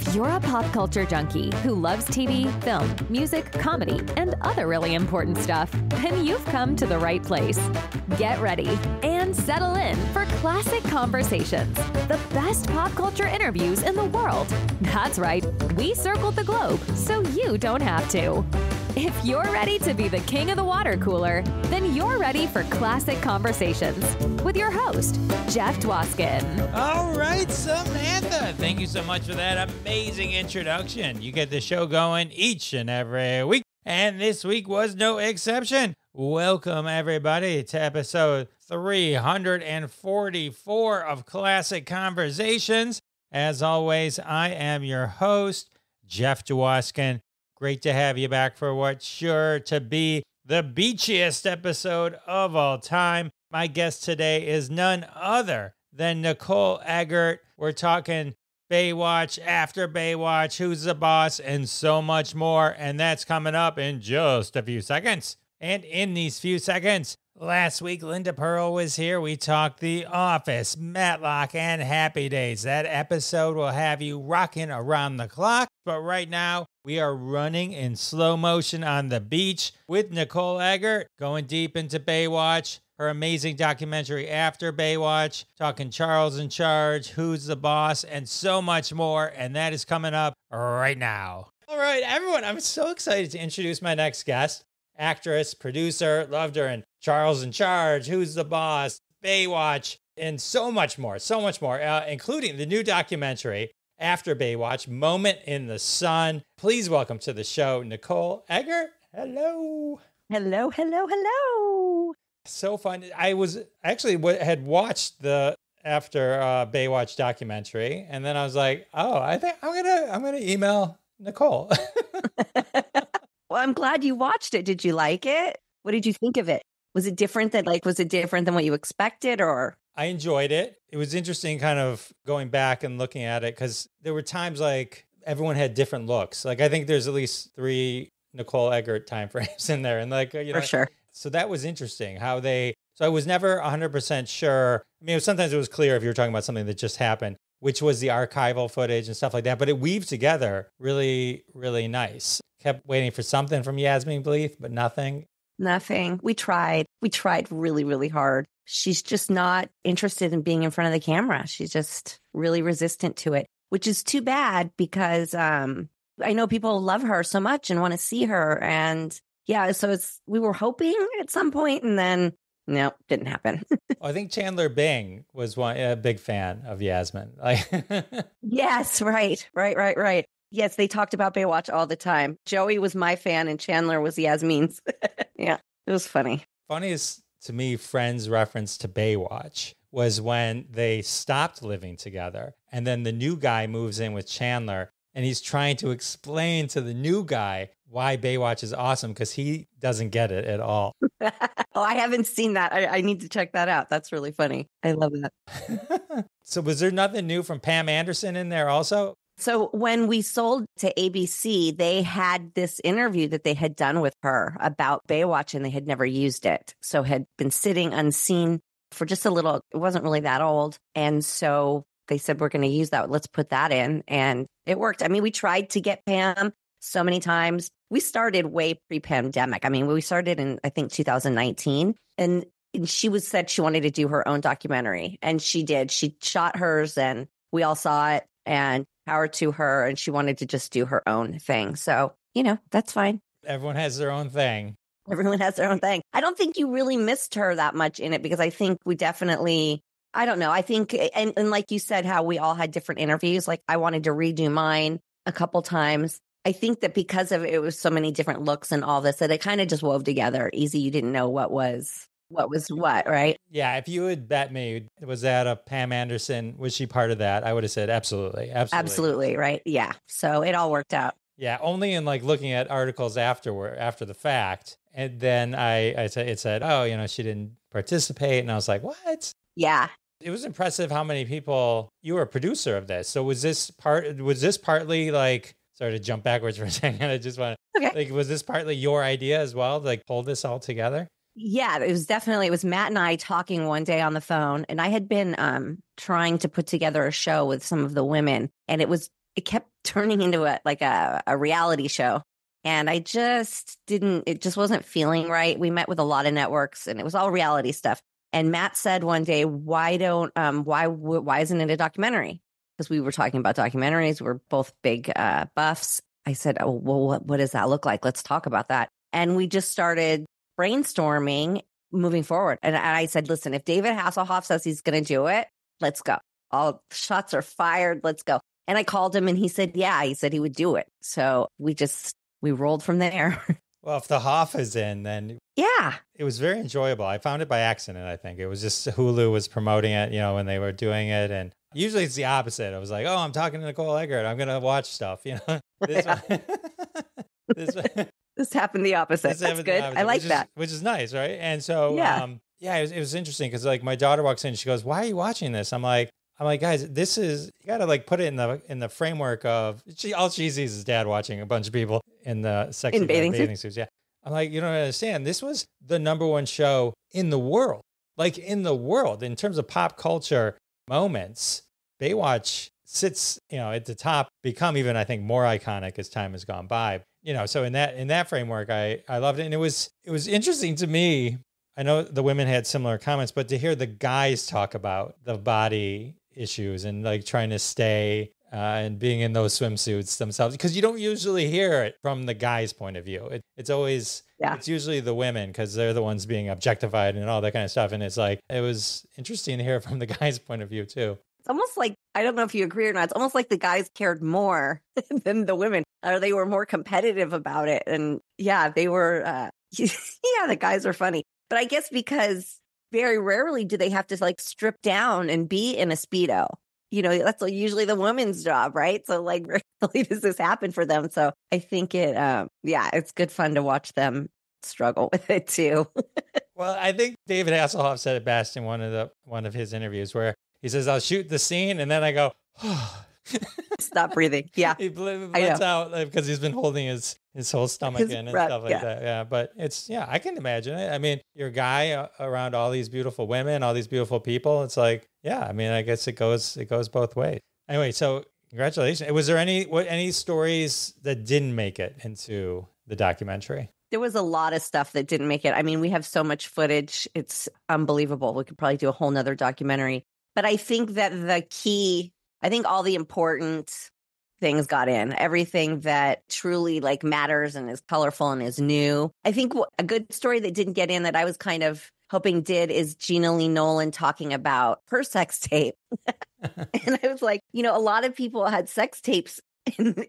If you're a pop culture junkie who loves TV, film, music, comedy, and other really important stuff, then you've come to the right place. Get ready and settle in for Classic Conversations, the best pop culture interviews in the world. That's right, we circled the globe so you don't have to. If you're ready to be the king of the water cooler, then you're ready for Classic Conversations with your host, Jeff Dwoskin. All right, Samantha. Thank you so much for that amazing introduction. You get the show going each and every week, and this week was no exception. Welcome, everybody, to episode 344 of Classic Conversations. As always, I am your host, Jeff Dwoskin. Great to have you back for what's sure to be the beachiest episode of all time. My guest today is none other than Nicole Eggert. We're talking Baywatch, After Baywatch, Who's the Boss, and so much more. And that's coming up in just a few seconds. And in these few seconds, last week, Linda Pearl was here. We talked The Office, Matlock, and Happy Days. That episode will have you rocking around the clock. But right now, we are running in slow motion on the beach with Nicole Eggert, going deep into Baywatch, her amazing documentary After Baywatch, talking Charles in Charge, Who's the Boss, and so much more. And that is coming up right now. All right, everyone, I'm so excited to introduce my next guest. Actress, producer, loved her in Charles in Charge, Who's the Boss, Baywatch, and so much more, including the new documentary, After Baywatch, Moment in the Sun. Please welcome to the show, Nicole Eggert. Hello. Hello, hello, hello. So fun. I had watched the After Baywatch documentary, and then I was like, oh, I think I'm gonna email Nicole. Well, I'm glad you watched it. Did you like it? What did you think of it? Was it different than what you expected, or? I enjoyed it. It was interesting kind of going back and looking at it because there were times like everyone had different looks. Like I think there's at least 3 Nicole Eggert time frames in there. And For sure. So that was interesting so I was never 100% sure. I mean, sometimes it was clear if you were talking about something that just happened, which was the archival footage and stuff like that. But it weaved together really, really nice. Kept waiting for something from Yasmin Bleeth, but nothing. Nothing. We tried really, really hard. She's just not interested in being in front of the camera. She's just really resistant to it, which is too bad because I know people love her so much and want to see her. And yeah, so we were hoping at some point, and then no, didn't happen. I think Chandler Bing was a big fan of Yasmin. Yes, right. Yes, they talked about Baywatch all the time. Joey was my fan and Chandler was Yasmin's. Yeah, it was funny. Funniest to me, Friends reference to Baywatch was when they stopped living together. And then the new guy moves in with Chandler and he's trying to explain to the new guy why Baywatch is awesome because he doesn't get it at all. Oh, I haven't seen that. I need to check that out. That's really funny. I love that. So was there nothing new from Pam Anderson in there also? So when we sold to ABC, they had this interview that they had done with her about Baywatch and they had never used it. So had been sitting unseen for just a little, it wasn't really that old. And so they said, we're going to use that. Let's put that in. And it worked. I mean, we tried to get Pam so many times. We started way pre-pandemic. I mean, we started in, I think, 2019. And she said she wanted to do her own documentary. And she did. She shot hers and we all saw it. And power to her, and she wanted to just do her own thing. So, that's fine. Everyone has their own thing. Everyone has their own thing. I don't think you really missed her that much in it because I think we definitely, I don't know. I think, and like you said, how we all had different interviews. Like I wanted to redo mine a couple times. I think that because of it was so many different looks and all this, that it kind of just wove together easy. You didn't know what was what, right? Yeah, if you had bet me, was that a Pam Anderson? Was she part of that? I would have said absolutely. Absolutely, right? Yeah. So it all worked out. Yeah, only in looking at articles after the fact. And then it said, oh, she didn't participate. And I was like, what? Yeah. It was impressive how many people, you were a producer of this. So was this partly sorry to jump backwards for a second. I just want to, okay. Was this partly your idea as well to pull this all together? Yeah, it was Matt and I talking one day on the phone, and I had been trying to put together a show with some of the women, and it was it kept turning into a reality show. And it just wasn't feeling right. We met with a lot of networks and it was all reality stuff. And Matt said one day, why isn't it a documentary? Because we were talking about documentaries. We're both big buffs. I said, oh, well, what does that look like? Let's talk about that. And we just started brainstorming moving forward. And I said, listen, if David Hasselhoff says he's going to do it, let's go. All shots are fired. Let's go. And I called him and he said, yeah, he said he would do it. So we rolled from there. Well, if the Hoff is in, then yeah, it was very enjoyable. I found it by accident, I think. It was just Hulu was promoting it, when they were doing it. And usually it's the opposite. I was like, oh, I'm talking to Nicole Eggert. I'm going to watch stuff, This, this happened the opposite. That's good. I like that. Which is nice, right? And so, it was interesting because like my daughter walks in, she goes, why are you watching this? I'm like, guys, this is, you got to like put it in the framework of, all she sees is dad watching a bunch of people in the sexy bathing suits. Yeah. I'm like, you don't understand. This was the number one show in the world, like in the world, in terms of pop culture moments. Baywatch sits, at the top, become even, I think, more iconic as time has gone by. So in that framework, I loved it. And it was interesting to me. I know the women had similar comments, but to hear the guys talk about the body issues and like trying to stay and being in those swimsuits themselves, because you don't usually hear it from the guy's point of view. It's always, it's usually the women because they're the ones being objectified and all that kind of stuff. And it's like, it was interesting to hear it from the guy's point of view too. It's almost like, I don't know if you agree or not, it's almost like the guys cared more than the women, or they were more competitive about it. And they were, the guys are funny. But I guess because very rarely do they have to like strip down and be in a Speedo. That's usually the woman's job, right? So like rarely does this happen for them. So I think it's good fun to watch them struggle with it too. Well, I think David Hasselhoff said it best in one of his interviews where he says, I'll shoot the scene and then I go, stop breathing. Yeah. He lets out because he's been holding his whole stomach in and stuff like that. Yeah. But I can imagine it. I mean, you're a guy around all these beautiful women, all these beautiful people. It's like, I guess it goes both ways. Anyway, so congratulations. Was there any stories that didn't make it into the documentary? There was a lot of stuff that didn't make it. I mean, we have so much footage. It's unbelievable. We could probably do a whole nother documentary. But I think that all the important things got in. Everything that truly like matters and is colorful and is new. I think a good story that didn't get in that I was kind of hoping did is Gina Lee Nolan talking about her sex tape. And I was like, a lot of people had sex tapes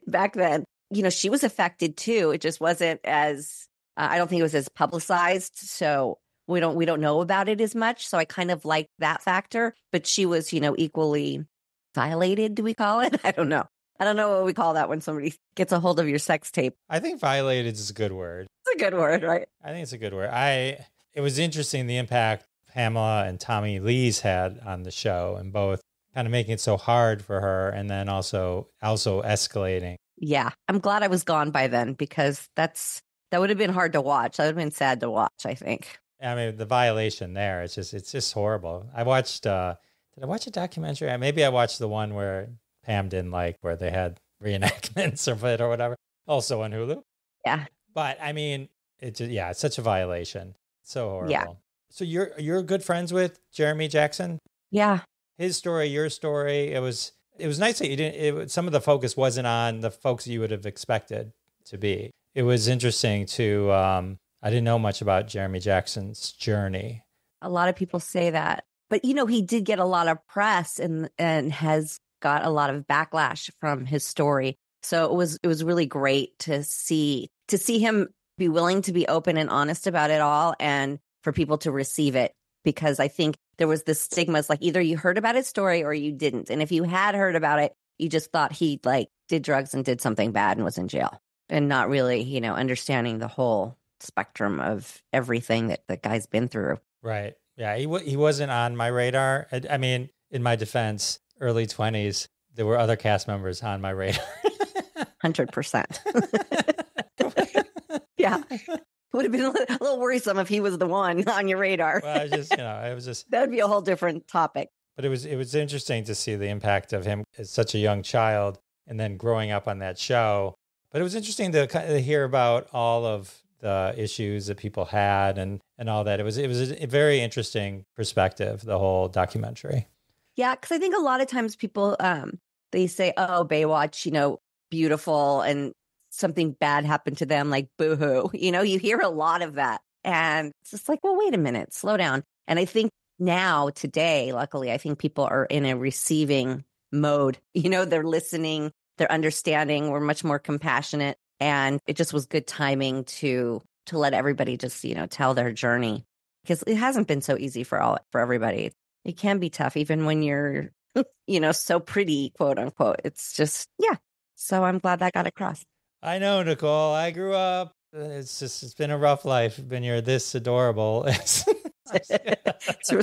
back then. She was affected too. It just wasn't as, I don't think it was as publicized. So we don't know about it as much. So I kind of like that factor. But she was, equally violated, do we call it? I don't know. I don't know what we call that when somebody gets a hold of your sex tape. I think violated is a good word. It's a good word, right? I think it's a good word. It was interesting the impact Pamela and Tommy Lee's had on the show, and both kind of making it so hard for her and then also escalating. Yeah. I'm glad I was gone by then because that would have been hard to watch. That would have been sad to watch, I think. I mean, the violation there, it's just horrible. I watched, did I watch a documentary? Maybe I watched the one where Pam didn't like, where they had reenactments of it or whatever. Also on Hulu. Yeah. But I mean, it's such a violation. So horrible. Yeah. So you're good friends with Jeremy Jackson? Yeah. His story, your story. It was nice that you didn't, some of the focus wasn't on the folks you would have expected to be. It was interesting to, I didn't know much about Jeremy Jackson's journey. A lot of people say that, but he did get a lot of press and has got a lot of backlash from his story. So it was really great to see him be willing to be open and honest about it all and for people to receive it, because I think there was this stigma. It's like either you heard about his story or you didn't. And if you had heard about it, you just thought he like did drugs and did something bad and was in jail and not really, understanding the whole spectrum of everything that the guy's been through. Right. Yeah. He wasn't on my radar. I mean, in my defense, early 20s, there were other cast members on my radar. 100%. Yeah. Would have been a little worrisome if he was the one on your radar. Well, it was just that would be a whole different topic. But it was interesting to see the impact of him as such a young child and then growing up on that show. But it was interesting to kind of hear about all of the issues that people had and all that. It was a very interesting perspective, the whole documentary. Yeah, because I think a lot of times people, they say, oh, Baywatch, beautiful, and something bad happened to them, like boo-hoo. You hear a lot of that. And it's just like, well, wait a minute, slow down. And I think now, today, luckily, I think people are in a receiving mode. They're listening, they're understanding, we're much more compassionate. And it just was good timing to let everybody just, tell their journey. Because it hasn't been so easy for everybody. It can be tough, even when you're, so pretty, quote unquote. It's just, yeah. So I'm glad that got across. I know, Nicole. I grew up. It's been a rough life. When you're this adorable. It's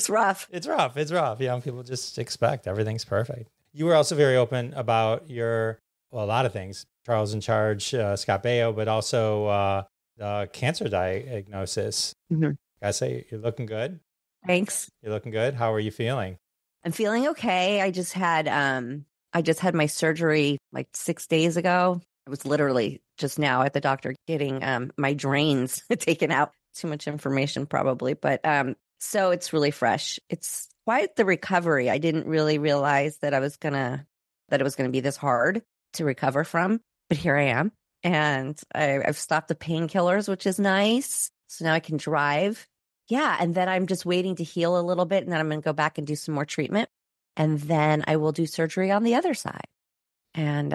rough. It's rough. People just expect everything's perfect. You were also very open about a lot of things. Charles in Charge, Scott Baio, but also cancer diagnosis. Mm-hmm. I say you're looking good. Thanks. You're looking good. How are you feeling? I'm feeling okay. I just had my surgery like 6 days ago. I was literally just now at the doctor getting my drains taken out. Too much information probably, but so it's really fresh. It's quite the recovery. I didn't really realize that it was gonna be this hard to recover from, but here I am, and I've stopped the painkillers, which is nice. So now I can drive. Yeah, and then I'm just waiting to heal a little bit, and then I'm going to go back and do some more treatment, and then I will do surgery on the other side, and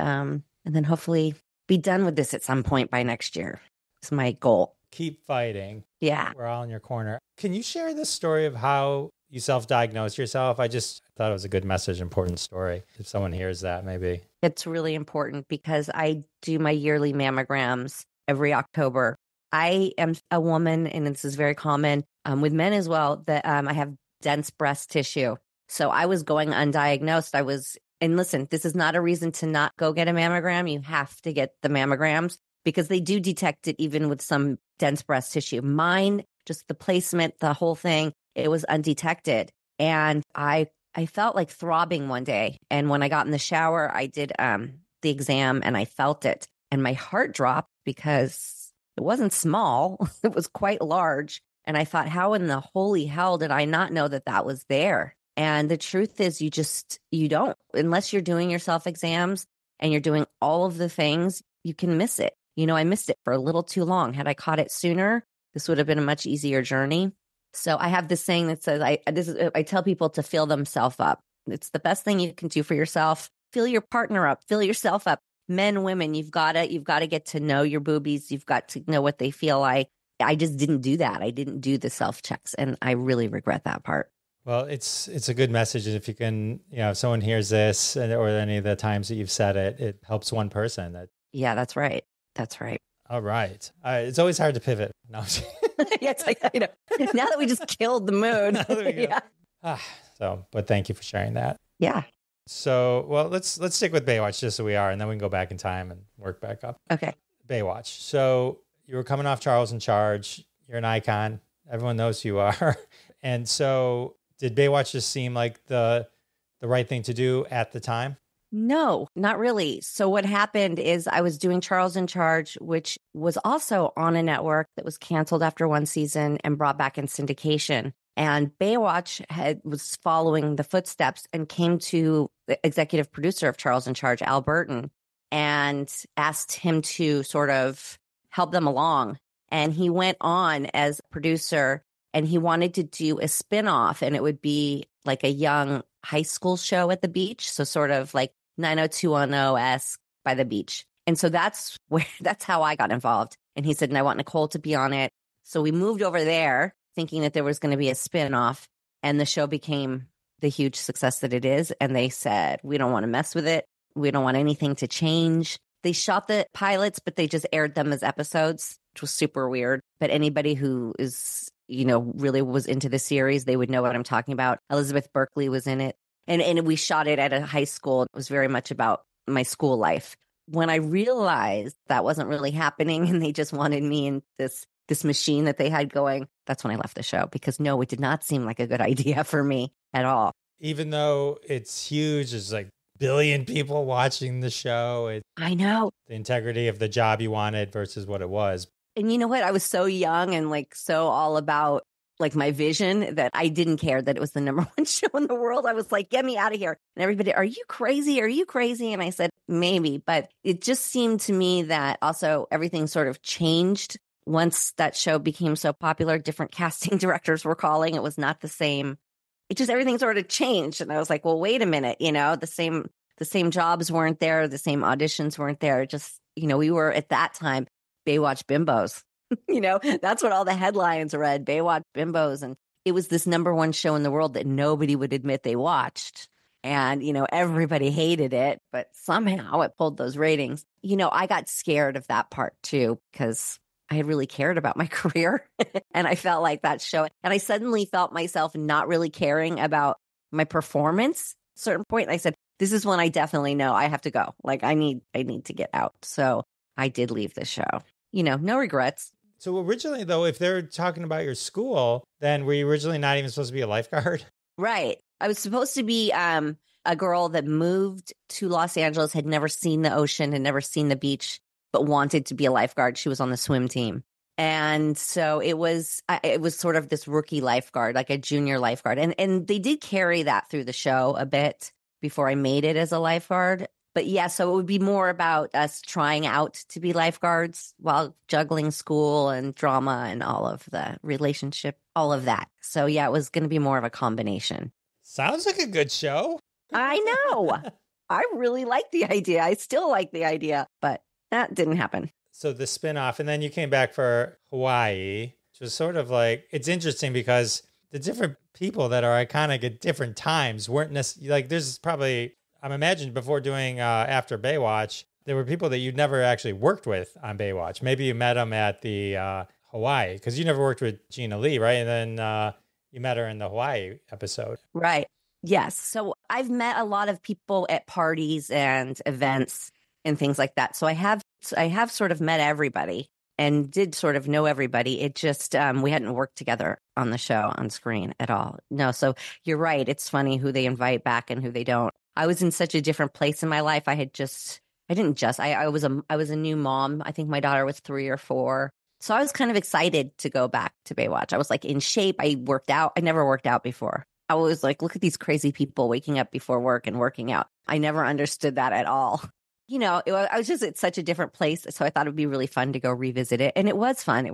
then hopefully be done with this at some point by next year. It's my goal. Keep fighting. Yeah, we're all in your corner. Can you share the story of how you self-diagnosed yourself? I just thought it was a good message, important story. If someone hears that, maybe it's really important because I do my yearly mammograms every October. I am a woman, and this is very common with men as well, that I have dense breast tissue. So I was going undiagnosed. And listen, this is not a reason to not go get a mammogram. You have to get the mammograms because they do detect it even with some dense breast tissue. Mine, just the placement, the whole thing, it was undetected. And I felt like throbbing one day. And when I got in the shower, I did the exam and I felt it. And my heart dropped because it wasn't small. It was quite large. And I thought, how in the holy hell did I not know that was there? And the truth is you don't, unless you're doing your self-exams and you're doing all of the things, you can miss it. I missed it for a little too long. Had I caught it sooner, this would have been a much easier journey. So I have this saying that says, I tell people to fill themselves up. It's the best thing you can do for yourself. Fill your partner up, fill yourself up. Men, women, you've got to get to know your boobies. You've got to know what they feel like. I just didn't do that. I didn't do the self-checks, and I really regret that part. Well, it's a good message. If you can, if someone hears this or any of the times that you've said it, it helps one person. Yeah, that's right. That's right. All right. It's always hard to pivot. No. Yeah, it's like, now that we just killed the mood. Yeah. But thank you for sharing that. Yeah. So, well, let's stick with Baywatch just so we are, and then we can go back in time and work back up. Okay. Baywatch. So you were coming off Charles in Charge. You're an icon. Everyone knows who you are. And so did Baywatch just seem like the right thing to do at the time? No, not really. So what happened is I was doing Charles in Charge, which was also on a network that was canceled after one season and brought back in syndication. And Baywatch was following the footsteps and came to the executive producer of Charles in Charge, Al Burton, and asked him to sort of help them along. And he went on as producer, and he wanted to do a spinoff, and it would be like a young high school show at the beach. So sort of like 90210-esque by the beach. And so that's how I got involved. And he said, and I want Nicole to be on it. So we moved over there thinking that there was going to be a spinoff, and the show became the huge success that it is. And they said, we don't want to mess with it. We don't want anything to change. They shot the pilots, but they just aired them as episodes, which was super weird. But anybody who is, really was into the series, they would know what I'm talking about. Elizabeth Berkley was in it. And we shot it at a high school. It was very much about my school life. When I realized that wasn't really happening and they just wanted me in this machine that they had going, that's when I left the show, because it did not seem like a good idea for me at all. Even though it's huge, it's like billion people watching the show. I know. The integrity of the job you wanted versus what it was. And you know what? I was so young and like so all about like my vision that I didn't care that it was the number one show in the world. I was like, get me out of here. And everybody, are you crazy? Are you crazy? And I said, maybe. But it just seemed to me that also everything sort of changed once that show became so popular. Different casting directors were calling. It was not the same. It just, everything sort of changed. And I was like, well, wait a minute, the same jobs weren't there. The same auditions weren't there. Just, we were at that time Baywatch bimbos. That's what all the headlines read, Baywatch bimbos. And it was this number one show in the world that nobody would admit they watched. And, everybody hated it, but somehow it pulled those ratings. I got scared of that part too, because I had really cared about my career and I felt like that show. And I suddenly felt myself not really caring about my performance at a certain point. And I said, this is when I definitely know I have to go. Like I need to get out. So I did leave the show. No regrets. So originally, though, if they're talking about your school, then were you originally not even supposed to be a lifeguard? Right. I was supposed to be a girl that moved to Los Angeles, had never seen the ocean, had never seen the beach, but wanted to be a lifeguard. She was on the swim team. And so it was sort of this rookie lifeguard, like a junior lifeguard. And they did carry that through the show a bit before I made it as a lifeguard. But yeah, so it would be more about us trying out to be lifeguards while juggling school and drama and all of the relationship, all of that. So yeah, it was going to be more of a combination. Sounds like a good show. I know. I really like the idea. I still like the idea, but that didn't happen. So the spinoff, and then you came back for Hawaii, which was sort of like, it's interesting because the different people that are iconic at different times weren't necessarily, like there's probably, I'm imagining before doing After Baywatch, there were people that you'd never actually worked with on Baywatch. Maybe you met them at the Hawaii, because you never worked with Gina Lee, right? And then you met her in the Hawaii episode. Right. Yes. So I've met a lot of people at parties and events and things like that. So I have sort of met everybody and did sort of know everybody. It just, we hadn't worked together on the show on screen at all. No. So you're right. It's funny who they invite back and who they don't. I was in such a different place in my life. I was a new mom. I think my daughter was 3 or 4. So I was kind of excited to go back to Baywatch. I was like in shape. I worked out. I never worked out before. I was like, look at these crazy people waking up before work and working out. I never understood that at all. I was just at such a different place. So I thought it would be really fun to go revisit it. And it was fun.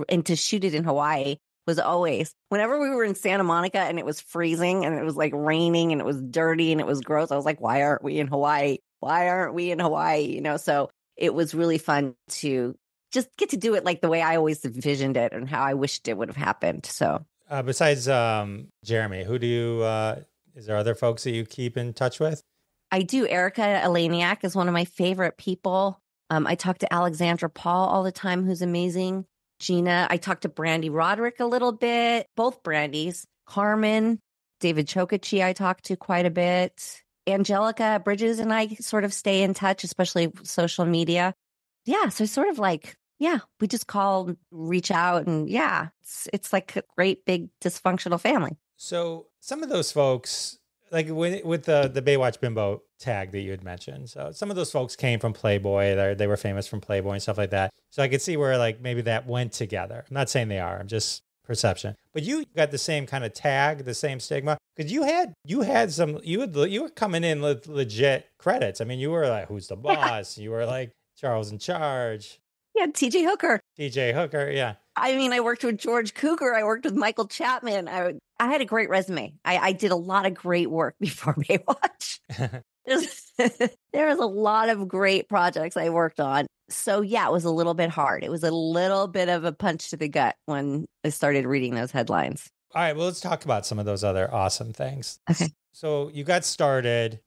And to shoot it in Hawaii was always, whenever we were in Santa Monica and it was freezing and it was like raining and it was dirty and it was gross, I was like, why aren't we in Hawaii? Why aren't we in Hawaii? So it was really fun to just get to do it like the way I always envisioned it and how I wished it would have happened. So besides Jeremy, who do you, is there other folks that you keep in touch with? I do. Erica Eleniak is one of my favorite people. I talk to Alexandra Paul all the time, who's amazing. Gina. I talked to Brandy Roderick a little bit, both Brandys. Carmen, David Chokichi I talked to quite a bit. Angelica Bridges and I sort of stay in touch, especially social media. Yeah, so sort of like, yeah, we just call, reach out, and yeah, it's like a great big dysfunctional family. So some of those folks, like with the Baywatch Bimbo tag that you had mentioned. So some of those folks came from Playboy. They were famous from Playboy and stuff like that. So I could see where like maybe that went together. I'm not saying they are. I'm just perception. But you got the same kind of tag, the same stigma, because you were coming in with legit credits. I mean, you were like, who's the boss? You were like Charles in Charge. Yeah, TJ Hooker. TJ Hooker, yeah. I mean, I worked with George Cougar. I worked with Michael Chapman. I had a great resume. I did a lot of great work before Baywatch. There was a lot of great projects I worked on. So yeah, it was a little bit hard. It was a little bit of a punch to the gut when I started reading those headlines. All right, well, let's talk about some of those other awesome things. Okay. So you got started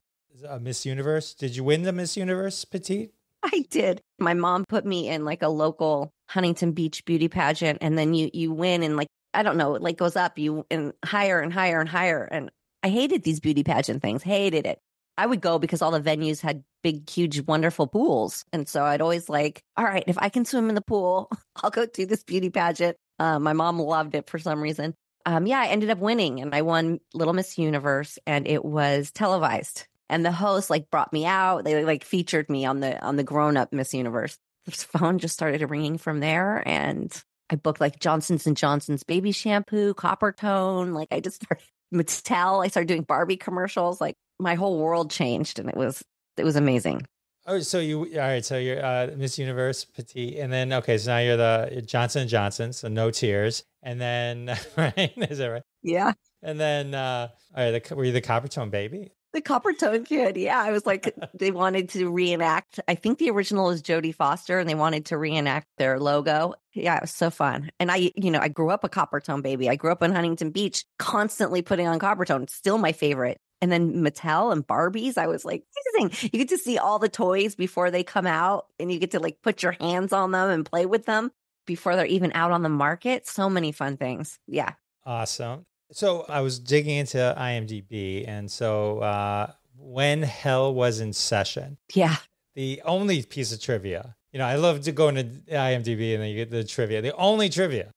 Miss Universe. Did you win the Miss Universe Petite? I did. My mom put me in like a local Huntington Beach beauty pageant, and then you win, and like, I don't know, it like goes up, you and higher and higher and higher. And I hated these beauty pageant things, hated it. I would go because all the venues had big, huge, wonderful pools. And so I'd always like, all right, if I can swim in the pool, I'll go do this beauty pageant. My mom loved it for some reason. Yeah, I ended up winning, and I won Little Miss Universe, and it was televised. And the host like brought me out. They like featured me on the grown up Miss Universe. The phone just started ringing from there, and I booked like Johnson's and Johnson's baby shampoo, Copper Tone. Like I just started Mattel. I started doing Barbie commercials. Like my whole world changed, and it was amazing. Oh, so all right. So you're Miss Universe Petite, and then okay. So now you're the Johnson and Johnson. So no tears, and then right, is that right? Yeah. And then all right, were you the Copper Tone baby? The Copper Tone Kid. Yeah, I was like, they wanted to reenact. I think the original is Jodie Foster, and they wanted to reenact their logo. Yeah, it was so fun. And I grew up a Copper Tone baby. I grew up in Huntington Beach, constantly putting on Copper Tone. It's still my favorite. And then Mattel and Barbies, I was like, amazing. You get to see all the toys before they come out, and you get to like put your hands on them and play with them before they're even out on the market. So many fun things. Yeah. Awesome. So I was digging into IMDb, and so when Hell Was in Session. Yeah. The only piece of trivia, I love to go into IMDb and then you get the trivia. The only trivia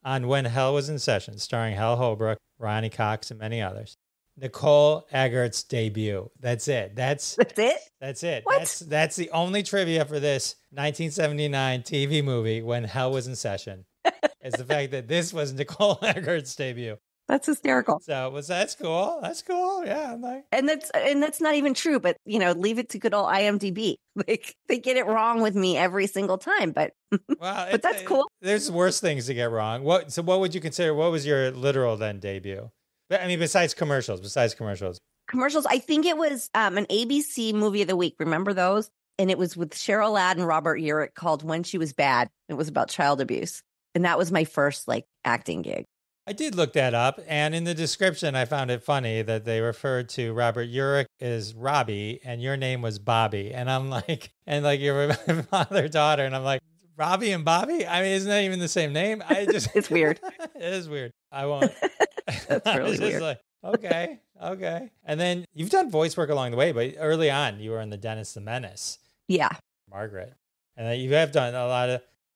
on When Hell Was in Session, starring Hal Holbrook, Ronnie Cox, and many others. Nicole Eggert's debut. That's it. That's it? That's it. What? That's the only trivia for this 1979 TV movie, When Hell Was in Session. Is the fact that this was Nicole Eggert's debut. That's hysterical. So that's cool. That's cool. Yeah. And that's not even true, but leave it to good old IMDb. Like they get it wrong with me every single time, but but that's cool. There's worse things to get wrong. What would you consider? What was your literal then debut? I mean, besides commercials. Commercials. I think it was an ABC movie of the week. Remember those? And it was with Cheryl Ladd and Robert Urich called When She Was Bad. It was about child abuse, and that was my first like acting gig. I did look that up, and in the description, I found it funny that they referred to Robert Urich as Robbie, and your name was Bobby. And I'm like, and like you're father, daughter, and I'm like, Robbie and Bobby? I mean, isn't that even the same name? It's weird. It is weird. I won't. That's really weird. Like, okay. And then you've done voice work along the way, but early on, you were in the Dennis the Menace. Yeah. Margaret. And then you have done a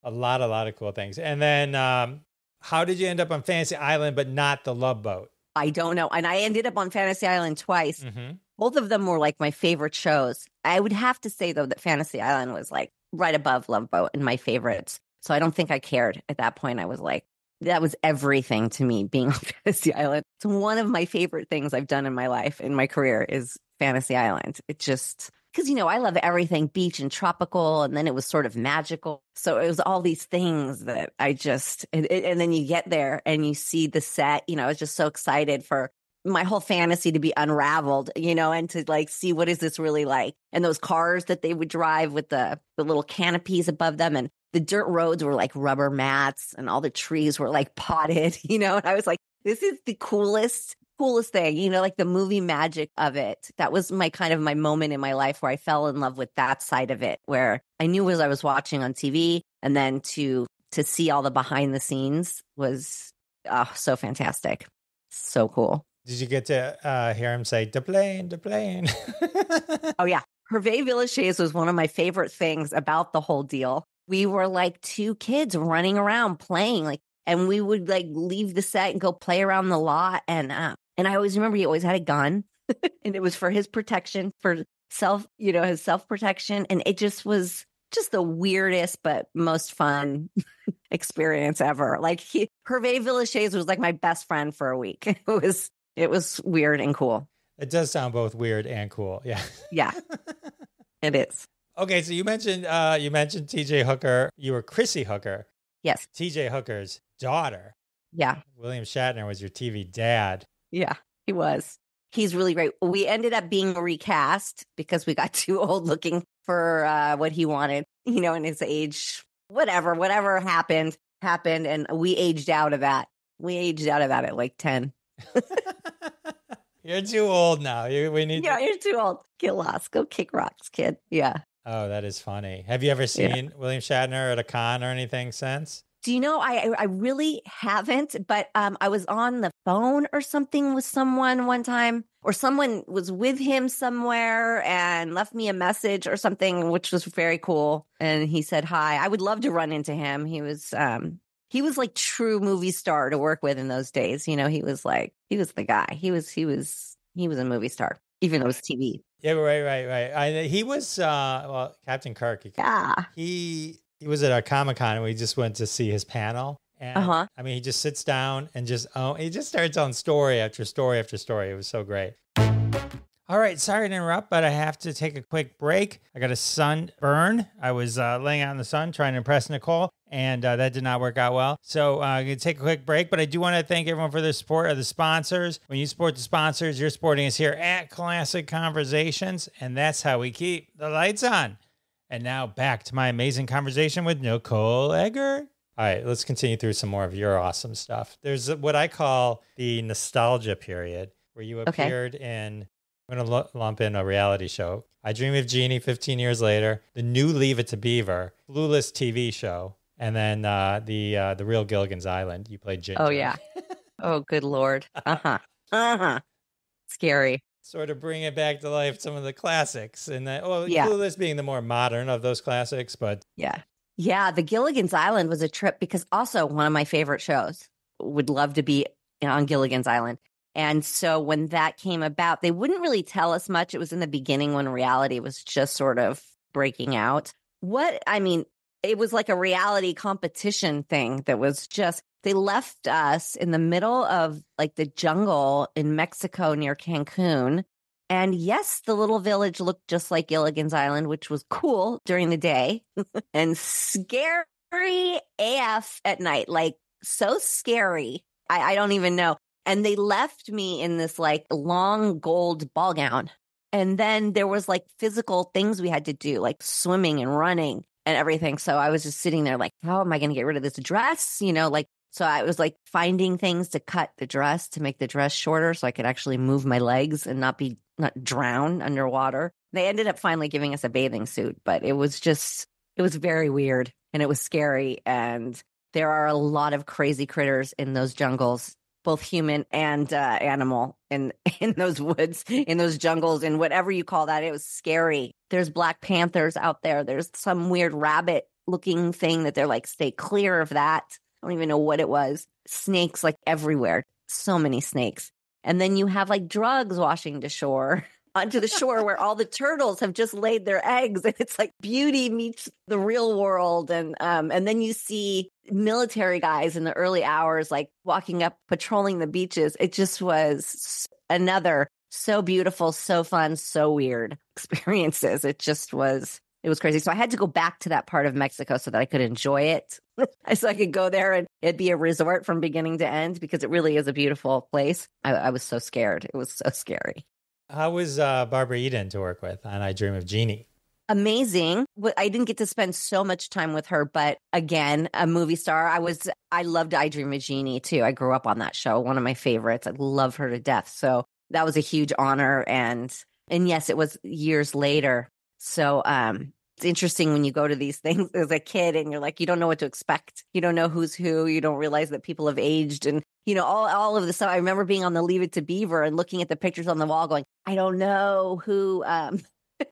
lot of cool things. And then, how did you end up on Fantasy Island, but not the Love Boat? I don't know. And I ended up on Fantasy Island twice. Mm-hmm. Both of them were like my favorite shows. I would have to say, though, that Fantasy Island was like right above Love Boat in my favorites. So I don't think I cared at that point. I was like, that was everything to me being on Fantasy Island. It's one of my favorite things I've done in my life, in my career, is Fantasy Island. It just... Because, I love everything beach and tropical, and then it was sort of magical. So it was all these things that I just, and then you get there and you see the set, I was just so excited for my whole fantasy to be unraveled, and to like see what is this really like. And those cars that they would drive with the little canopies above them, and the dirt roads were like rubber mats, and all the trees were like potted, and I was like, this is the coolest thing, like the movie magic of it. That was my moment in my life where I fell in love with that side of it, where I knew as I was watching on TV, and then to see all the behind the scenes was so fantastic. So cool. Did you get to hear him say, "The plane, the plane"? Oh, yeah. Hervé Villechaize was one of my favorite things about the whole deal. We were like two kids running around playing, and we would like leave the set and go play around the lot. And I always remember he always had a gun, and it was for his protection, for his self-protection. And it just was just the weirdest but most fun experience ever. Like Hervé Villechaize was like my best friend for a week. It was weird and cool. It does sound both weird and cool. Yeah. Yeah, it is. Okay. So you mentioned TJ Hooker. You were Chrissy Hooker. Yes. TJ Hooker's daughter. Yeah. William Shatner was your TV dad. Yeah, he was. He's really great. We ended up being recast because we got too old looking for what he wanted, in his age. Whatever happened. And we aged out of that. At like 10. You're too old now. You're too old. Get lost. Go kick rocks, kid. Yeah. Oh, that is funny. Have you ever seen William Shatner at a con or anything since? Do you know, I really haven't, but I was on the phone or something with someone one time, or someone was with him somewhere and left me a message or something, which was very cool. And he said hi. I would love to run into him. He was like true movie star to work with in those days. He was the guy. He was a movie star. even though it was TV. Yeah, right. He was, Captain Kirk. Yeah. He was at a Comic-Con and we just went to see his panel. And I mean, he just sits down and he just starts on story after story after story. It was so great. All right, sorry to interrupt, but I have to take a quick break. I got a sunburn. I was laying out in the sun trying to impress Nicole, and that did not work out well. So I'm going to take a quick break, but I do want to thank everyone for their support of the sponsors. When you support the sponsors, you're supporting us here at Classic Conversations, and that's how we keep the lights on. And now back to my amazing conversation with Nicole Eggert. All right, let's continue through some more of your awesome stuff. There's what I call the nostalgia period, where you appeared in... I'm going to lump in a reality show. I Dream of Jeannie 15 years later, the new Leave It to Beaver, Clueless TV show, and then the real Gilligan's Island. You played Ginger. Oh, yeah. Oh, good Lord. Scary. Sort of bring it back to life, some of the classics. And Clueless being the more modern of those classics, but... Yeah. Yeah, the Gilligan's Island was a trip because also one of my favorite shows. Would love to be on Gilligan's Island. And so when that came about, they wouldn't really tell us much. It was in the beginning when reality was just sort of breaking out. It was like a reality competition thing that was just, they left us in the middle of like the jungle in Mexico near Cancun. And yes, the little village looked just like Gilligan's Island, which was cool during the day and scary AF at night, like so scary. I don't even know. And they left me in this like long gold ball gown. And then there was like physical things we had to do, like swimming and running and everything. So I was just sitting there like, how am I going to get rid of this dress? So I was like finding things to cut the dress to make the dress shorter so I could actually move my legs and not drown underwater. They ended up finally giving us a bathing suit, but it was very weird and it was scary. And there are a lot of crazy critters in those jungles, both human and animal in those woods, in those jungles, and whatever you call that. It was scary. There's black panthers out there. There's some weird rabbit looking thing that they're like, stay clear of that. I don't even know what it was. Snakes like everywhere. So many snakes. And then you have like drugs washing onto the shore where all the turtles have just laid their eggs. And it's like beauty meets the real world. And then you see military guys in the early hours, like walking up, patrolling the beaches. It just was another so beautiful, so fun, so weird experiences. It was crazy. So I had to go back to that part of Mexico so that I could enjoy it. So I could go there and it'd be a resort from beginning to end because it really is a beautiful place. I was so scared. It was so scary. How was Barbara Eden to work with on I Dream of Jeannie? Amazing. I didn't get to spend so much time with her, but again, a movie star. I loved I Dream of Jeannie too. I grew up on that show. One of my favorites. I love her to death. So that was a huge honor. And yes, it was years later. So it's interesting when you go to these things as a kid and you're like, you don't know what to expect. You don't know who's who. You don't realize that people have aged and, all of this stuff. I remember being on the Leave It to Beaver and looking at the pictures on the wall going, I don't know who,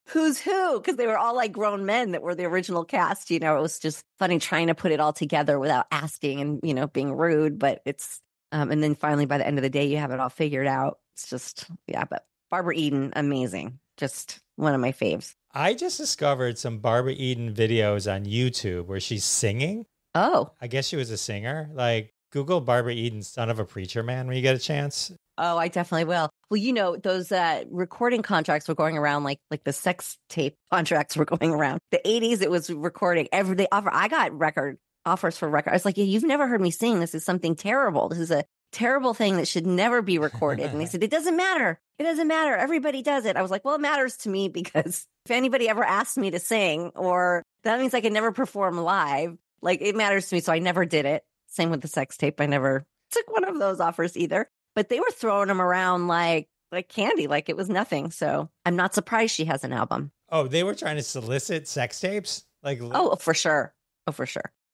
who's who, because they were all like grown men that were the original cast. It was just funny trying to put it all together without asking and, being rude. But it's, and then finally by the end of the day, you have it all figured out. It's just, yeah, but Barbara Eden, amazing. Just one of my faves. I just discovered some Barbara Eden videos on YouTube where she's singing. Oh. I guess she was a singer. Like, Google Barbara Eden, Son of a Preacher Man, when you get a chance. Oh, I definitely will. Well, those recording contracts were going around like the sex tape contracts were going around. The 80s, it was recording. I got record offers for record. I was like, yeah, you've never heard me sing. This is something terrible. This is a terrible thing that should never be recorded. And they said, it doesn't matter. It doesn't matter. Everybody does it. I was like, well, it matters to me because if anybody ever asked me to sing, or that means I can never perform live, like it matters to me. So I never did it. Same with the sex tape. I never took one of those offers either, but they were throwing them around like candy, like it was nothing. So I'm not surprised she has an album. Oh, they were trying to solicit sex tapes? Oh, for sure.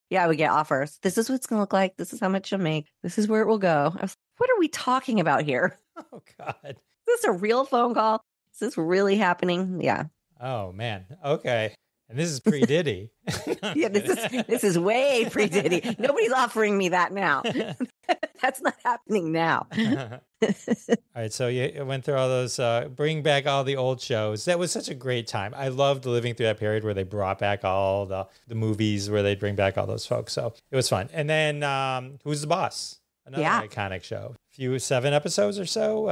Yeah, I would get offers. This is what it's going to look like. This is how much you'll make. This is where it will go. I was like, what are we talking about here? Oh, God. Is this a real phone call? Is this really happening? Yeah. Oh, man. Okay. And this is pre-Diddy. Yeah, this is way pre-Diddy. Nobody's offering me that now. That's not happening now. All right, so you went through all those, bring back all the old shows. That was such a great time. I loved living through that period where they brought back all the movies where they'd bring back all those folks. So it was fun. And then Who's the Boss? Another iconic show. 7 episodes or so.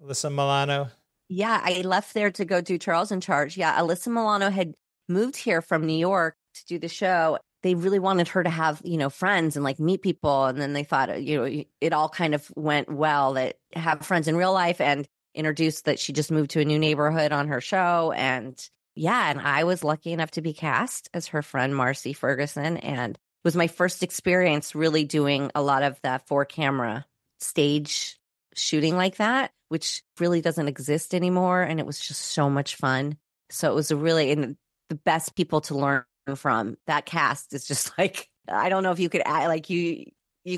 Alyssa Milano. Yeah, I left there to go do Charles in Charge. Yeah, Alyssa Milano had moved here from New York to do the show. They really wanted her to have, friends and like meet people. And then they thought, it all kind of went well, that have friends in real life, and introduced that she just moved to a new neighborhood on her show. And and I was lucky enough to be cast as her friend, Marcy Ferguson. And it was my first experience really doing a lot of that 4-camera stage shooting like that, which really doesn't exist anymore. And it was just so much fun. So it was and the best people to learn from. That cast is just like, I don't know if you could add, like you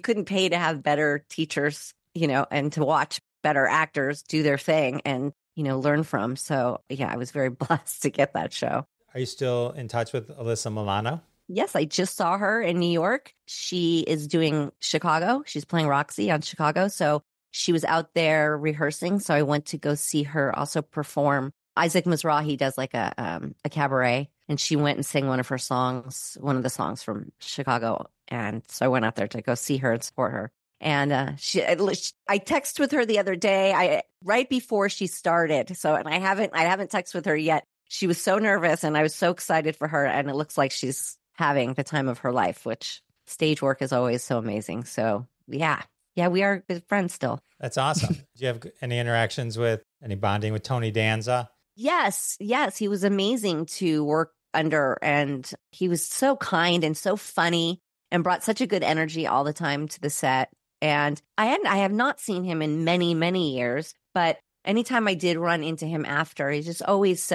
couldn't pay to have better teachers, and to watch better actors do their thing and, learn from. So yeah, I was very blessed to get that show. Are you still in touch with Alyssa Milano? Yes, I just saw her in New York. She is doing Chicago. She's playing Roxy on Chicago. So she was out there rehearsing. So I went to go see her also perform. Isaac Mizrahi does like a cabaret, and she went and sang one of the songs from Chicago. And so I went out there to go see her and support her. And I texted with her the other day, right before she started. So, and I haven't texted with her yet. She was so nervous, and I was so excited for her. And it looks like she's having the time of her life, which stage work is always so amazing. So yeah, we are good friends still. That's awesome. Do you have any interactions any bonding with Tony Danza? Yes. He was amazing to work under, and he was so kind and so funny and brought such a good energy all the time to the set. And I have not seen him in many, many years, but anytime I did run into him after, he's just always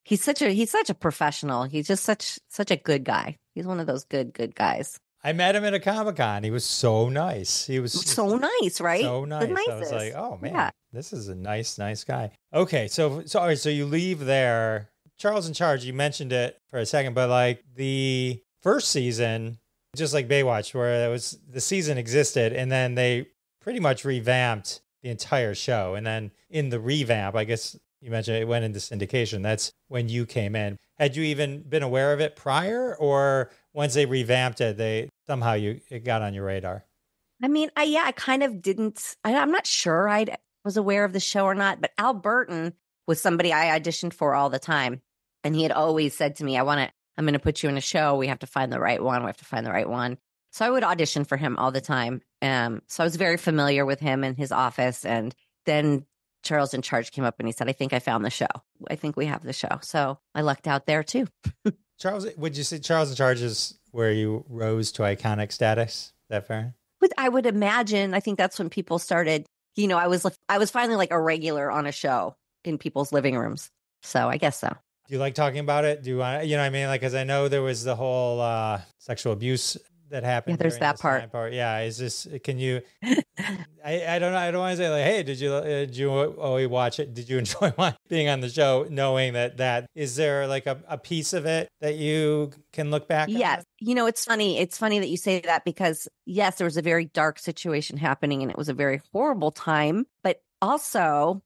he's such a professional. He's just such a good guy. He's one of those good guys. I met him at a Comic-Con. He was so nice. He was so nice, right? So nice. I was like, oh man, this is a nice guy. Okay, so you leave there. Charles in Charge, you mentioned it for a second, but like the first season, just like Baywatch, where the season existed, and then they pretty much revamped the entire show. And then in the revamp, I guess you mentioned it went into syndication. That's when you came in. Had you even been aware of it prior, or once they revamped it, it got on your radar? I mean, I kind of didn't. I'm not sure I was aware of the show or not, but Al Burton was somebody I auditioned for all the time. And he had always said to me, I'm going to put you in a show. We have to find the right one. So I would audition for him all the time. So I was very familiar with him and his office. And then Charles in Charge came up and he said, I think I found the show. I think we have the show. So I lucked out there too. Charles, would you say Charles in Charge is where you rose to iconic status? Is that fair? I would imagine. I think that's when people started, I was finally like a regular on a show in people's living rooms. So I guess so. Do you like talking about it? Do you want, what I mean? Like, because I know there was the whole sexual abuse that happened. Yeah, there's that part. Yeah, can you, I don't know. I don't want to say like, hey, did you always watch it? Did you enjoy being on the show knowing that is there like a piece of it that you can look back Yes. on? It's funny. It's funny that you say that because yes, there was a very dark situation happening and it was a very horrible time, but also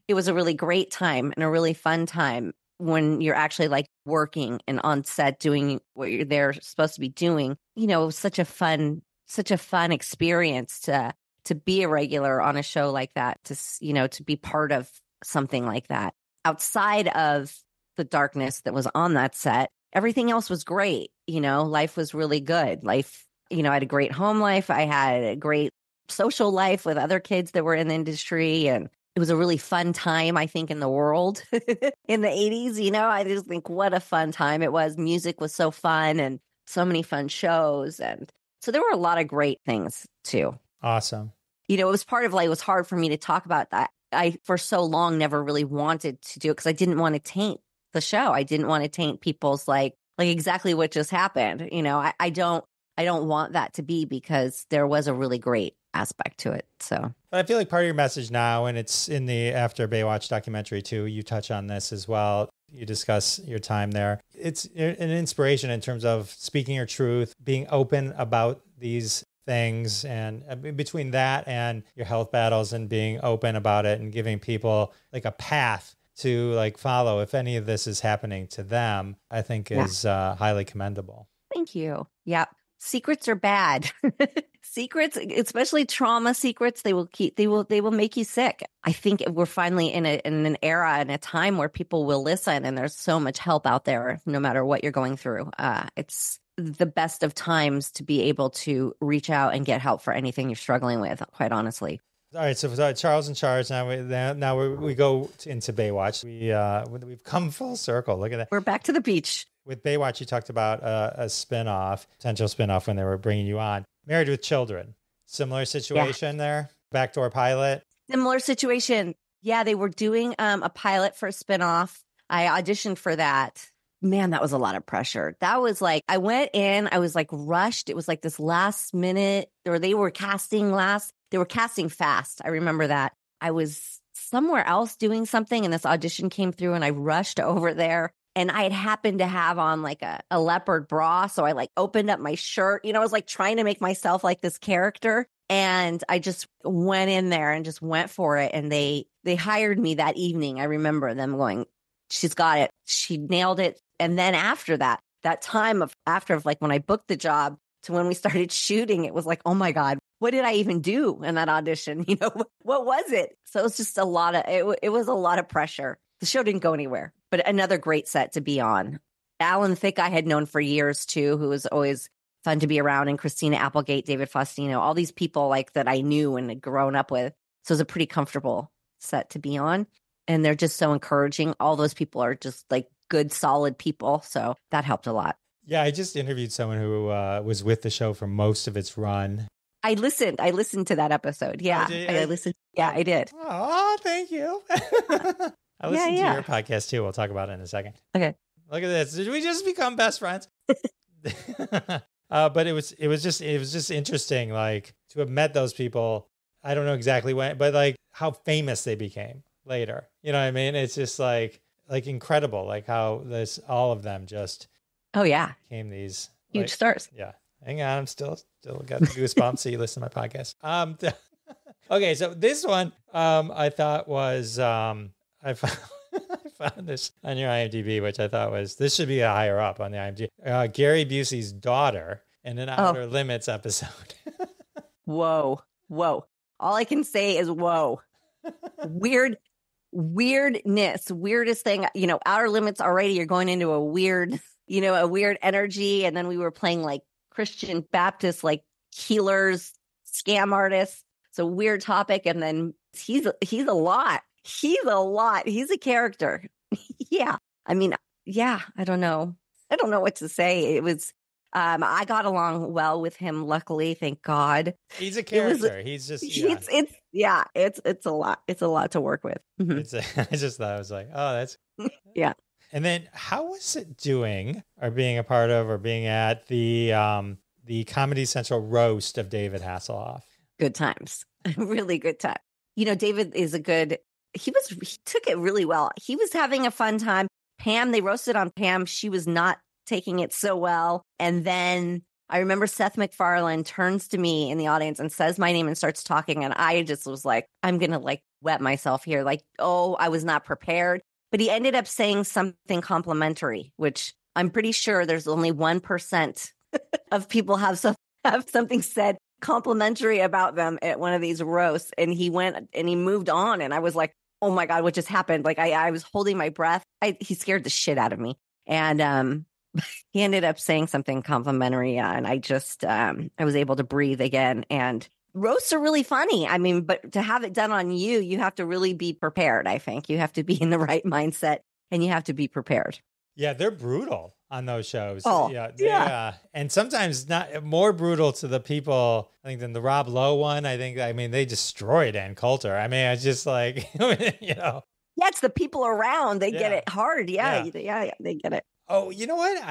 it was a really great time and a really fun time when you're actually like working and on set doing what they're supposed to be doing. It was such a fun experience to be a regular on a show like that, to be part of something like that. Outside of the darkness that was on that set, everything else was great. Life was really good. I had a great home life. I had a great social life with other kids that were in the industry, and it was a really fun time, I think, in the world in the 80s. I just think what a fun time it was. Music was so fun and so many fun shows. And so there were a lot of great things too. Awesome. It was part of it was hard for me to talk about that. I, for so long, never really wanted to do it because I didn't want to taint the show. I didn't want to taint people's like exactly what just happened. I don't want that to be, because there was a really great aspect to it. So I feel like part of your message now, and it's in the After Baywatch documentary too, you touch on this as well. You discuss your time there. It's an inspiration in terms of speaking your truth, being open about these things, and between that and your health battles and being open about it and giving people like a path to like follow if any of this is happening to them, I think is highly commendable. Thank you. Yeah. Secrets are bad. Secrets, especially trauma secrets, they will make you sick. I think we're finally in an era and a time where people will listen, and there's so much help out there, no matter what you're going through. It's the best of times to be able to reach out and get help for anything you're struggling with, quite honestly. All right, so Charles in charge. Now we go into Baywatch. We've come full circle. Look at that. We're back to the beach. With Baywatch, you talked about a spinoff, potential spinoff when they were bringing you on. Married with Children, similar situation there. Backdoor pilot. Similar situation. Yeah, they were doing a pilot for a spinoff. I auditioned for that. Man, that was a lot of pressure. That was like, I went in, I was like rushed. It was like this last minute, or they were casting fast. I remember that. I was somewhere else doing something, and this audition came through, and I rushed over there. And I had happened to have on like a leopard bra. So I like opened up my shirt, I was like trying to make myself like this character. And I just went in there and just went for it. And they hired me that evening. I remember them going, she's got it. She nailed it. And then after that time after like when I booked the job to when we started shooting, it was like, oh my God, what did I even do in that audition? What was it? So it was just it was a lot of pressure. The show didn't go anywhere, but another great set to be on. Alan Thicke I had known for years too, who was always fun to be around, and Christina Applegate, David Faustino, all these people like that I knew and had grown up with. So it was a pretty comfortable set to be on. And they're just so encouraging. All those people are just like good, solid people. So that helped a lot. Yeah, I just interviewed someone who was with the show for most of its run. I listened to that episode. Yeah, I listened. Yeah, I did. Oh, thank you. I listened to your podcast too. We'll talk about it in a second. Okay. Look at this. Did we just become best friends? But it was just interesting, like to have met those people. I don't know exactly when, but like how famous they became later. You know what I mean? It's just like incredible, like how all of them just became these huge stars. Yeah. Hang on, I'm still got the goosebumps. So you listen to my podcast. Okay, so this one I thought was I found this on your IMDb, which I thought this should be a higher up on the IMDb. Gary Busey's daughter in an Outer Limits episode. Whoa. All I can say is whoa. Weirdness, weirdest thing. Outer Limits already, you're going into a weird energy. And then we were playing like Christian Baptist, like healers, scam artists. It's a weird topic. And then he's a lot. He's a character. Yeah. I mean, yeah, I don't know what to say. It was, I got along well with him. Luckily, thank God. He's a character. He's just, it's a lot. It's a lot to work with. Mm-hmm. I just thought, I was like, oh, that's. Yeah. And then how was it doing or being a part of or being at the Comedy Central roast of David Hasselhoff? Good times. Really good time. David is he took it really well. He was having a fun time. Pam, they roasted on Pam. She was not taking it so well. And then I remember Seth MacFarlane turns to me in the audience and says my name and starts talking. And I just was like, I'm going to like wet myself here. Like, I was not prepared. But he ended up saying something complimentary, which I'm pretty sure there's only 1% of people have something said complimentary about them at one of these roasts. And he went and he moved on. And I was like, oh my God, what just happened? Like I was holding my breath. He scared the shit out of me. And he ended up saying something complimentary. And I just, I was able to breathe again. And roasts are really funny. I mean, but to have it done on you have to really be prepared. I think you have to be in the right mindset and you have to be prepared. Yeah, they're brutal on those shows. Oh, yeah. And sometimes not more brutal to the people, I think, than the Rob Lowe one. I mean, they destroyed Ann Coulter. I mean, it's just like, Yeah, it's the people around. They get it hard. Yeah, they get it. Oh, you know what?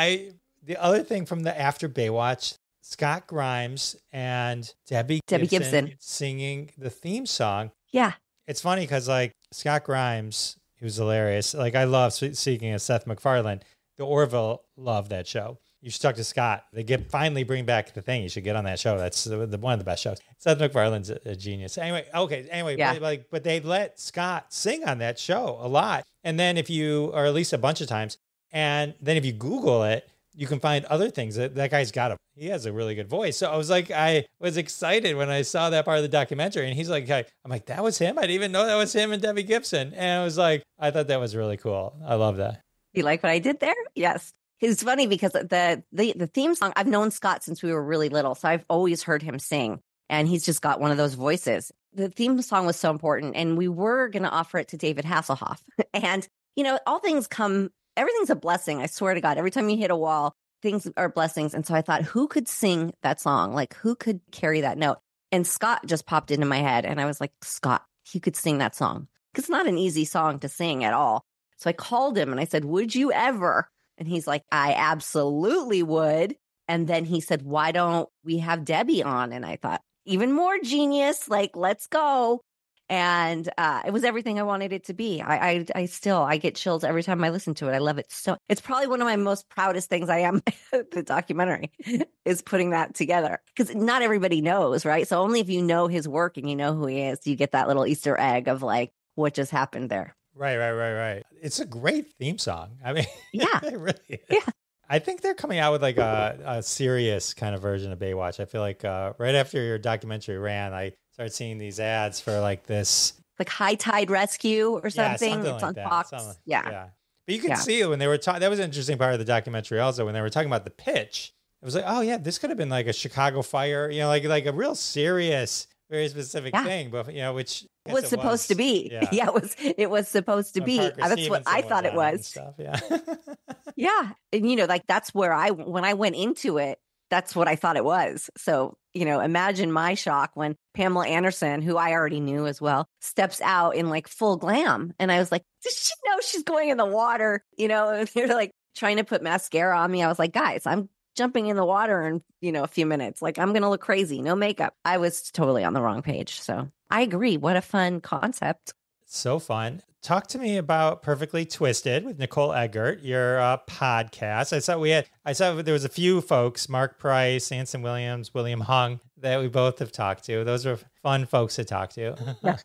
The other thing from the After Baywatch, Scott Grimes and Debbie Gibson singing the theme song. Yeah. It's funny because like Scott Grimes, He was hilarious. Like, I love, speaking of Seth MacFarlane, the Orville loved that show. You should talk to Scott. They finally bring back the thing. You should get on that show. That's one of the best shows. Seth MacFarlane's a genius. Anyway, Yeah. but they let Scott sing on that show a lot. And then or at least a bunch of times, and then if you Google it, you can find other things. That guy's he has a really good voice. So I was excited when I saw that part of the documentary, and he's like, I'm like, that was him? I didn't even know that was him and Debbie Gibson. And I was like, I thought that was really cool. I love that. You like what I did there? Yes. It's funny because the theme song, I've known Scott since we were really little. So I've always heard him sing, and he's just got one of those voices. The theme song was so important, and we were going to offer it to David Hasselhoff. And, everything's a blessing. I swear to God, every time you hit a wall, things are blessings. And so I thought, who could sing that song? Like, who could carry that note? And Scott just popped into my head, and I was like, Scott, he could sing that song. Because it's not an easy song to sing at all. So I called him and I said, would you ever? And he's like, I absolutely would. And then he said, why don't we have Debbie on? And I thought, even more genius, like, let's go. And it was everything I wanted it to be. I get chills every time I listen to it. I love it so. It's probably one of my most proudest things I am, the documentary, is putting that together. Because not everybody knows, right? So only if you know his work and you know who he is, you get that little Easter egg of like, what just happened there. Right. It's a great theme song. I mean, yeah, it really is. Yeah. I think they're coming out with like a serious kind of version of Baywatch. I feel like right after your documentary ran, I started seeing these ads for like this. Like High Tide Rescue or something. Something it's like on that. Fox. Yeah. But you could see it when they were talking. That was an interesting part of the documentary also, when they were talking about the pitch. It was like, oh yeah, this could have been like a Chicago fire, like a real serious, very specific thing, but which it was supposed to be. Yeah, it was supposed to be. That's what I thought it was. Stuff. Yeah. Yeah. And that's where when I went into it, that's what I thought it was. So, imagine my shock when Pamela Anderson, who I already knew as well, steps out in like full glam. And I was like, does she know she's going in the water? They're like trying to put mascara on me. I was like, guys, I'm jumping in the water in, a few minutes. Like, I'm going to look crazy. No makeup. I was totally on the wrong page. So I agree. What a fun concept. So fun. Talk to me about Perfectly Twisted with Nicole Eggert, your podcast. I saw there was a few folks, Mark Price, Anson Williams, William Hung, that we both have talked to. Those are fun folks to talk to. Yeah.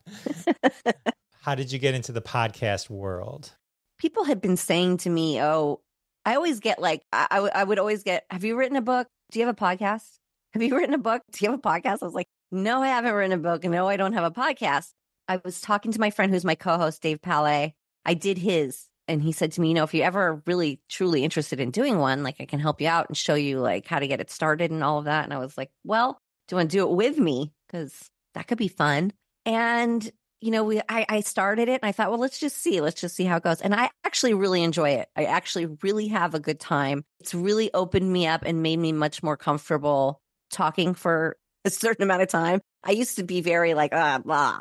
How did you get into the podcast world? People have been saying to me, I always get like, I would always get, have you written a book? Do you have a podcast? Have you written a book? Do you have a podcast? I was like, no, I haven't written a book. No, I don't have a podcast. I was talking to my friend who's my co-host, Dave Palais. I did his, and he said to me, if you're ever really, truly interested in doing one, like I can help you out and show you like how to get it started and all of that. And I was like, well, do you want to do it with me? Because that could be fun. And, I started it and I thought, well, let's just see how it goes. And I actually really enjoy it. I actually really have a good time. It's really opened me up and made me much more comfortable talking for a certain amount of time. I used to be very like, I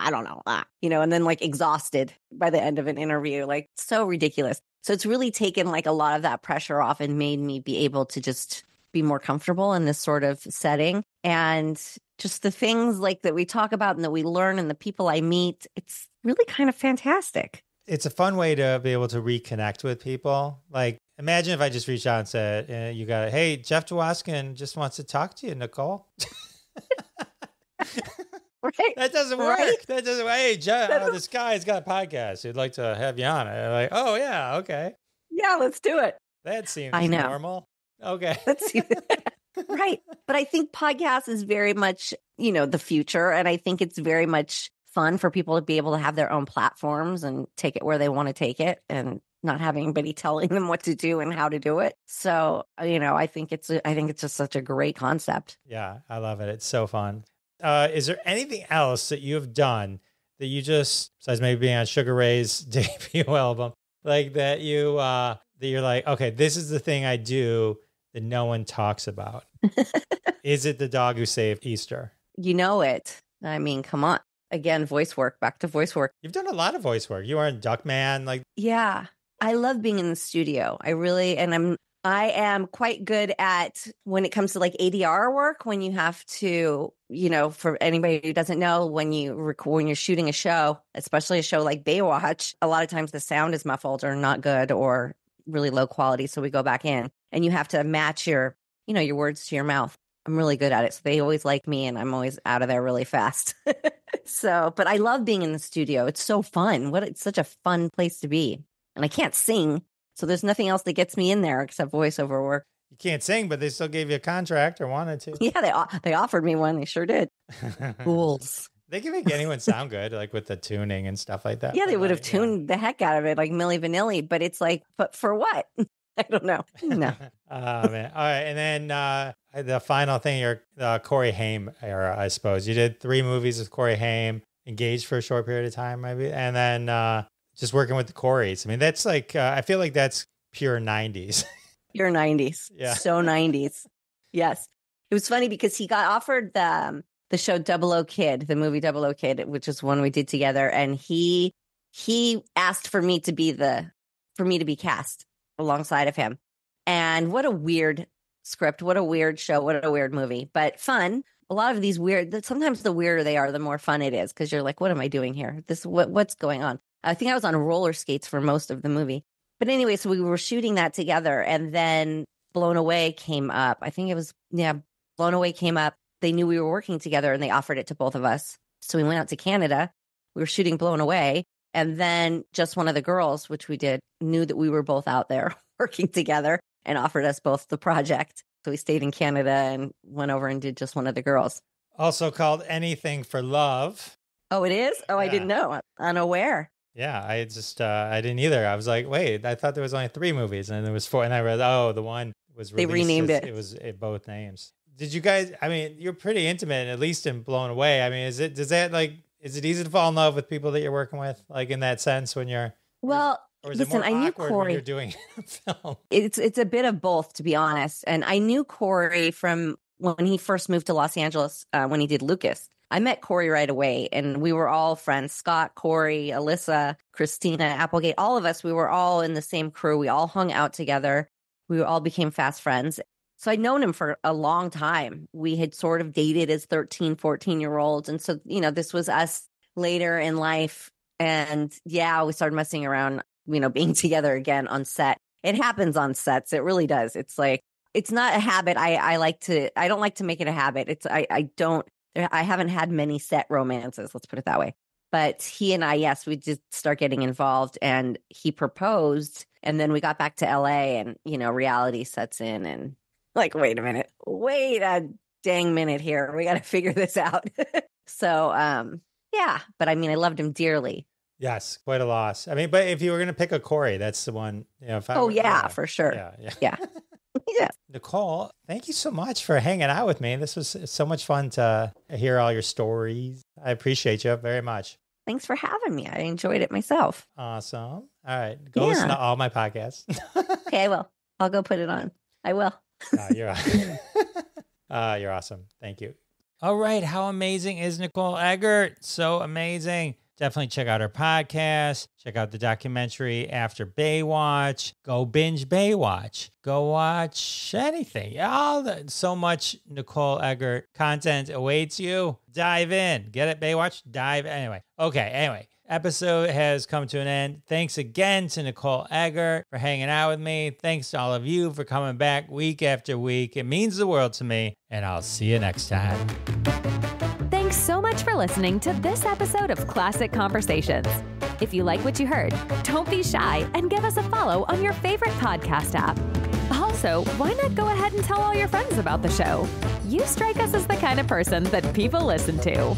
don't know, and then like exhausted by the end of an interview, like so ridiculous. So it's really taken like a lot of that pressure off and made me be able to just be more comfortable in this sort of setting. And just the things like that we talk about and that we learn and the people I meet, it's really kind of fantastic. It's a fun way to be able to reconnect with people. Like, imagine if I just reached out and said, hey, Jeff Dwoskin just wants to talk to you, Nicole. Right. That doesn't work. Right? That doesn't. Hey, Jeff, this guy's got a podcast. He'd like to have you on it. Like, oh yeah, okay. Yeah, let's do it. That seems normal. Okay. Right. But I think podcast is very much, the future. And I think it's very much fun for people to be able to have their own platforms and take it where they want to take it and not having anybody telling them what to do and how to do it. So, I think it's just such a great concept. Yeah, I love it. It's so fun. Is there anything else that you have done that you just, besides maybe being on Sugar Ray's debut album, like that that you're like, okay, this is the thing I do that no one talks about? Is it the dog who saved Easter? You know it. I mean, come on. Again, voice work, back to voice work. You've done a lot of voice work. You are in Duckman. Yeah. I love being in the studio. I really, and I am quite good at when it comes to like ADR work, when you have to, for anybody who doesn't know, when you're shooting a show, especially a show like Baywatch, a lot of times the sound is muffled or not good or really low quality. So we go back in and you have to match your words to your mouth. I'm really good at it. So they always like me and I'm always out of there really fast. But I love being in the studio. It's so fun. It's such a fun place to be. And I can't sing. So there's nothing else that gets me in there except voiceover work. You can't sing, but they still gave you a contract or wanted to. Yeah, they offered me one. They sure did. Fools. They can make anyone sound good, like with the tuning and stuff like that. Yeah, they would have tuned the heck out of it, like Milli Vanilli. But it's like, but for what? I don't know. No. Oh, man. All right. And then the final thing, your Corey Haim era, I suppose. You did 3 movies with Corey Haim, engaged for a short period of time, maybe. And then just working with the Coreys. I mean, that's like, I feel like that's pure 90s. Pure 90s. Yeah. So 90s. Yes. It was funny because he got offered the show Double O Kid, the movie Double O Kid, which is one we did together. And he asked for me to be cast alongside of him. And what a weird script. What a weird show. What a weird movie. But fun. A lot of these sometimes the weirder they are, the more fun it is. Because you're like, what am I doing here? What's going on? I think I was on roller skates for most of the movie. But anyway, so we were shooting that together. And then Blown Away came up. I think it was, Blown Away came up. They knew we were working together and they offered it to both of us. So we went out to Canada. We were shooting Blown Away. And then Just One of the Girls, which we did, knew that we were both out there working together and offered us both the project. So we stayed in Canada and went over and did Just One of the Girls. Also called Anything for Love. Oh, it is? Oh, yeah. I didn't know. Unaware. Yeah, I didn't either. I was like, wait, I thought there was only 3 movies and there was 4. And I read, the one was released. They renamed it. It was both names. Did you guys, I mean, you're pretty intimate, at least in Blown Away. I mean, is it easy to fall in love with people that you're working with? Like in that sense when you're, or is listen, it more I knew awkward Corey. when you're doing film? It's a bit of both, to be honest. And I knew Corey from when he first moved to Los Angeles, when he did Lucas. I met Corey right away and we were all friends. Scott, Corey, Alyssa, Christina, Applegate, all of us, we were all in the same crew. We all hung out together. We all became fast friends. So I'd known him for a long time. We had sort of dated as 13, 14-year-olds. And so, this was us later in life. And we started messing around, being together again on set. It happens on sets. It really does. It's like, it's not a habit. I don't like to make it a habit. I haven't had many set romances, let's put it that way. But he and I, yes, we did start getting involved and he proposed. And then we got back to LA and, reality sets in and like, wait a dang minute here. We got to figure this out. So, but I mean, I loved him dearly. Yes, quite a loss. I mean, but if you were going to pick a Corey, that's the one. For sure. Yeah. Yeah. Nicole, thank you so much for hanging out with me. This was so much fun to hear all your stories. I appreciate you very much. Thanks for having me. I enjoyed it myself. Awesome. All right. Go listen to all my podcasts. Okay, I will. I'll go put it on. I will. You're awesome. Thank you. All right. How amazing is Nicole Eggert? So amazing. Definitely check out her podcast. Check out the documentary After Baywatch. Go binge Baywatch. Go watch anything. So much Nicole Eggert content awaits you. Dive in. Get it, Baywatch? Dive. Anyway. Episode has come to an end. Thanks again to Nicole Eggert for hanging out with me. Thanks to all of you for coming back week after week. It means the world to me. And I'll see you next time. Thanks so much for listening to this episode of Classic Conversations. If you like what you heard, don't be shy and give us a follow on your favorite podcast app. Also, why not go ahead and tell all your friends about the show? You strike us as the kind of person that people listen to.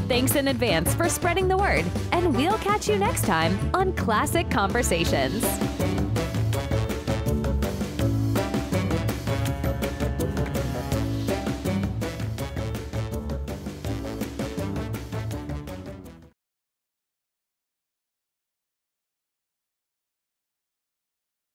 Thanks in advance for spreading the word, and we'll catch you next time on Classic Conversations.